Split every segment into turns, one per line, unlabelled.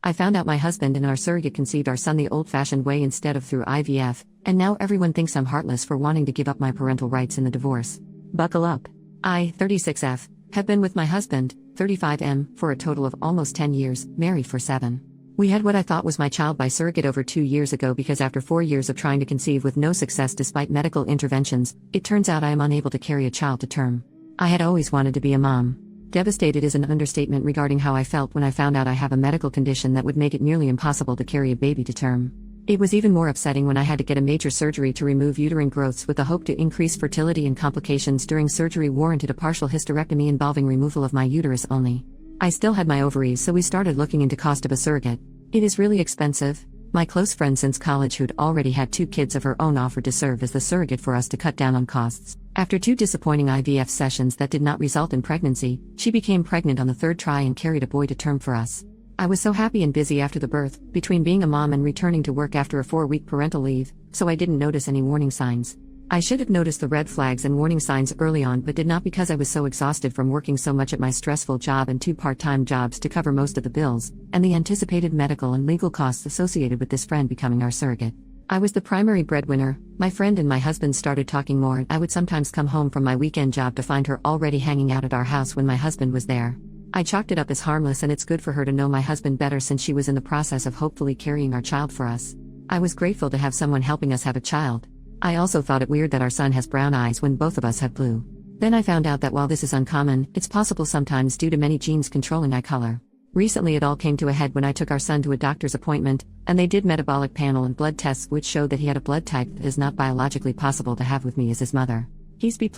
I found out my husband and our surrogate conceived our son the old-fashioned way instead of through IVF, and now everyone thinks I'm heartless for wanting to give up my parental rights in the divorce. Buckle up. I, 36F, have been with my husband, 35M, for a total of almost 10 years, married for 7. We had what I thought was my child by surrogate over 2 years ago because after 4 years of trying to conceive with no success despite medical interventions, it turns out I am unable to carry a child to term. I had always wanted to be a mom. Devastated is an understatement regarding how I felt when I found out I have a medical condition that would make it nearly impossible to carry a baby to term. It was even more upsetting when I had to get a major surgery to remove uterine growths with the hope to increase fertility, and complications during surgery warranted a partial hysterectomy involving removal of my uterus only. I still had my ovaries, so we started looking into cost of a surrogate. It is really expensive. My close friend since college who'd already had 2 kids of her own offered to serve as the surrogate for us to cut down on costs. After 2 disappointing IVF sessions that did not result in pregnancy, she became pregnant on the 3rd try and carried a boy to term for us. I was so happy and busy after the birth, between being a mom and returning to work after a 4-week parental leave, so I didn't notice any warning signs. I should have noticed the red flags and warning signs early on, but did not because I was so exhausted from working so much at my stressful job and 2 part-time jobs to cover most of the bills, and the anticipated medical and legal costs associated with this friend becoming our surrogate. I was the primary breadwinner. My friend and my husband started talking more, and I would sometimes come home from my weekend job to find her already hanging out at our house when my husband was there. I chalked it up as harmless, and it's good for her to know my husband better since she was in the process of hopefully carrying our child for us. I was grateful to have someone helping us have a child. I also thought it weird that our son has brown eyes when both of us have blue. Then I found out that while this is uncommon, it's possible sometimes due to many genes controlling eye color. Recently it all came to a head when I took our son to a doctor's appointment, and they did metabolic panel and blood tests which showed that he had a blood type that is not biologically possible to have with me as his mother. He's B+,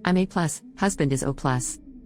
I'm A+, husband is O+.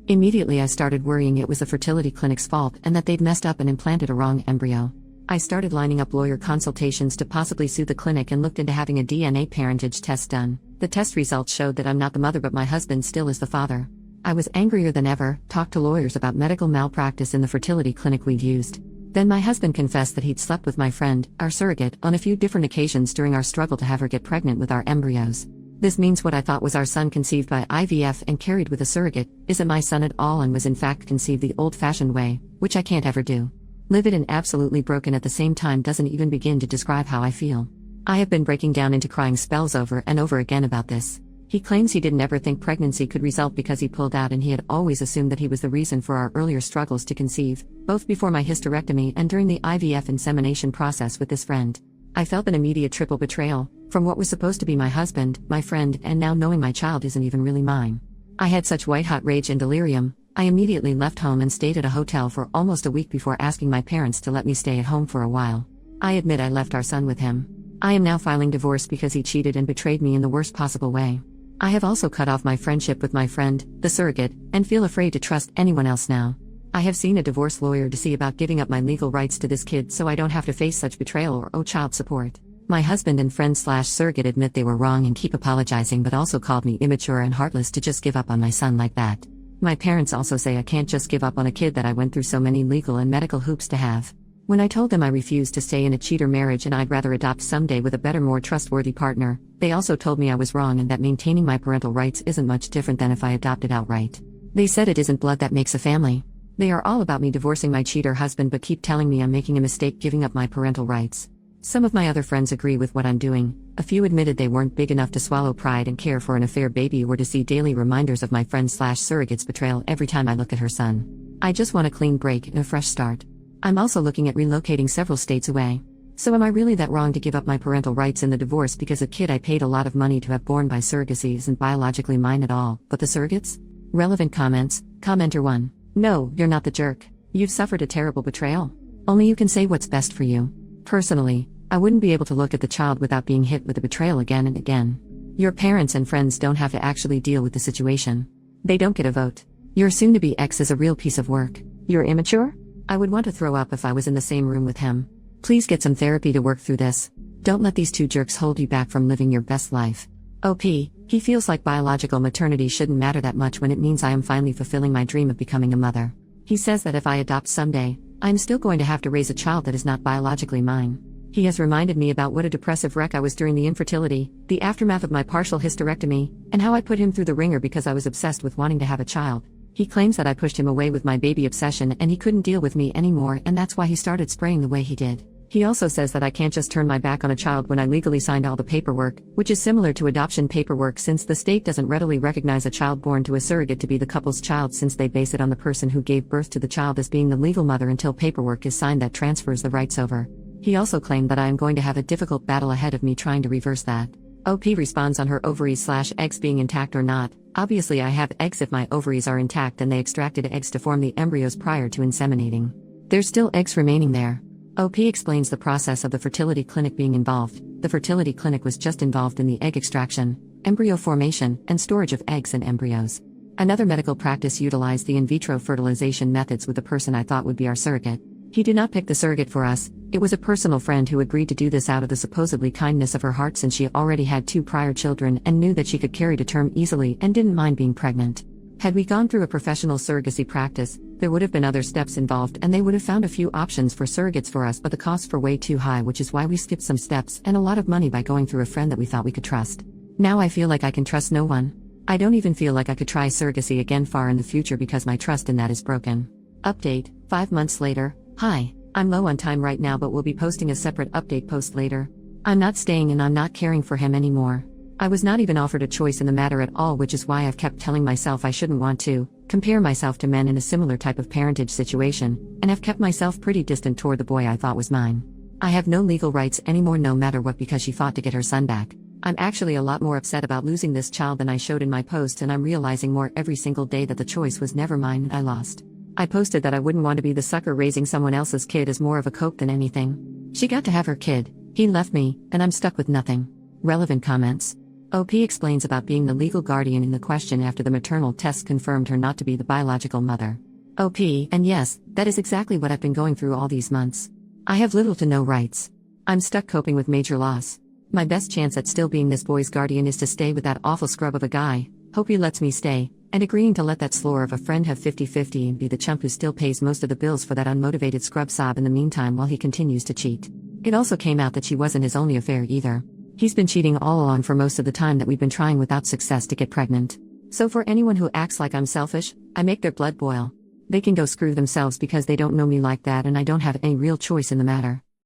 Immediately I started worrying it was the fertility clinic's fault and that they'd messed up and implanted a wrong embryo. I started lining up lawyer consultations to possibly sue the clinic and looked into having a DNA parentage test done. The test results showed that I'm not the mother but my husband still is the father. I was angrier than ever, talked to lawyers about medical malpractice in the fertility clinic we'd used. Then my husband confessed that he'd slept with my friend, our surrogate, on a few different occasions during our struggle to have her get pregnant with our embryos. This means what I thought was our son conceived by IVF and carried with a surrogate isn't my son at all and was in fact conceived the old-fashioned way, which I can't ever do. Livid and absolutely broken at the same time doesn't even begin to describe how I feel. I have been breaking down into crying spells over and over again about this. He claims he didn't ever think pregnancy could result because he pulled out, and he had always assumed that he was the reason for our earlier struggles to conceive, both before my hysterectomy and during the IVF insemination process with this friend. I felt an immediate triple betrayal, from what was supposed to be my husband, my friend, and now knowing my child isn't even really mine. I had such white-hot rage and delirium. I immediately left home and stayed at a hotel for almost a week before asking my parents to let me stay at home for a while. I admit I left our son with him. I am now filing divorce because he cheated and betrayed me in the worst possible way. I have also cut off my friendship with my friend, the surrogate, and feel afraid to trust anyone else now. I have seen a divorce lawyer to see about giving up my legal rights to this kid so I don't have to face such betrayal or owe child support. My husband and friend/surrogate admit they were wrong and keep apologizing, but also called me immature and heartless to just give up on my son like that. My parents also say I can't just give up on a kid that I went through so many legal and medical hoops to have. When I told them I refused to stay in a cheater marriage and I'd rather adopt someday with a better, more trustworthy partner, they also told me I was wrong and that maintaining my parental rights isn't much different than if I adopted outright. They said it isn't blood that makes a family. They are all about me divorcing my cheater husband but keep telling me I'm making a mistake giving up my parental rights. Some of my other friends agree with what I'm doing. A few admitted they weren't big enough to swallow pride and care for an affair baby or to see daily reminders of my friend/surrogate's betrayal every time I look at her son. I just want a clean break and a fresh start. I'm also looking at relocating several states away. So am I really that wrong to give up my parental rights in the divorce because a kid I paid a lot of money to have born by surrogacy isn't biologically mine at all, but the surrogates? Relevant comments. Commenter 1. No, you're not the jerk. You've suffered a terrible betrayal. Only you can say what's best for you. Personally, I wouldn't be able to look at the child without being hit with the betrayal again and again. Your parents and friends don't have to actually deal with the situation. They don't get a vote. Your soon-to-be ex is a real piece of work. You're immature? I would want to throw up if I was in the same room with him. Please get some therapy to work through this. Don't let these 2 jerks hold you back from living your best life. OP, he feels like biological maternity shouldn't matter that much when it means I am finally fulfilling my dream of becoming a mother. He says that if I adopt someday, I'm still going to have to raise a child that is not biologically mine. He has reminded me about what a depressive wreck I was during the infertility, the aftermath of my partial hysterectomy, and how I put him through the ringer because I was obsessed with wanting to have a child. He claims that I pushed him away with my baby obsession and he couldn't deal with me anymore, and that's why he started spraying the way he did. He also says that I can't just turn my back on a child when I legally signed all the paperwork, which is similar to adoption paperwork since the state doesn't readily recognize a child born to a surrogate to be the couple's child since they base it on the person who gave birth to the child as being the legal mother until paperwork is signed that transfers the rights over. He also claimed that I am going to have a difficult battle ahead of me trying to reverse that. OP responds on her ovaries/eggs being intact or not. Obviously I have eggs if my ovaries are intact and they extracted eggs to form the embryos prior to inseminating. There's still eggs remaining there. OP explains the process of the fertility clinic being involved. The fertility clinic was just involved in the egg extraction, embryo formation, and storage of eggs and embryos. Another medical practice utilized the in vitro fertilization methods with the person I thought would be our surrogate. He did not pick the surrogate for us. It was a personal friend who agreed to do this out of the supposedly kindness of her heart since she already had 2 prior children and knew that she could carry to term easily and didn't mind being pregnant. Had we gone through a professional surrogacy practice, there would have been other steps involved and they would have found a few options for surrogates for us, but the costs were way too high, which is why we skipped some steps and a lot of money by going through a friend that we thought we could trust. Now I feel like I can trust no one. I don't even feel like I could try surrogacy again far in the future because my trust in that is broken. Update, 5 months later. Hi, I'm low on time right now but will be posting a separate update post later. I'm not staying and I'm not caring for him anymore. I was not even offered a choice in the matter at all, which is why I've kept telling myself I shouldn't want to compare myself to men in a similar type of parentage situation, and have kept myself pretty distant toward the boy I thought was mine. I have no legal rights anymore no matter what because she fought to get her son back. I'm actually a lot more upset about losing this child than I showed in my post, and I'm realizing more every single day that the choice was never mine and I lost. I posted that I wouldn't want to be the sucker raising someone else's kid as more of a cope than anything. She got to have her kid, he left me, and I'm stuck with nothing. Relevant comments. OP explains about being the legal guardian in the question after the maternal test confirmed her not to be the biological mother. OP, and yes, that is exactly what I've been going through all these months. I have little to no rights. I'm stuck coping with major loss. My best chance at still being this boy's guardian is to stay with that awful scrub of a guy, hope he lets me stay, and agreeing to let that slore of a friend have 50-50 and be the chump who still pays most of the bills for that unmotivated scrub sob in the meantime while he continues to cheat. It also came out that she wasn't his only affair either. He's been cheating all along for most of the time that we've been trying without success to get pregnant. So for anyone who acts like I'm selfish, I make their blood boil. They can go screw themselves because they don't know me like that and I don't have any real choice in the matter.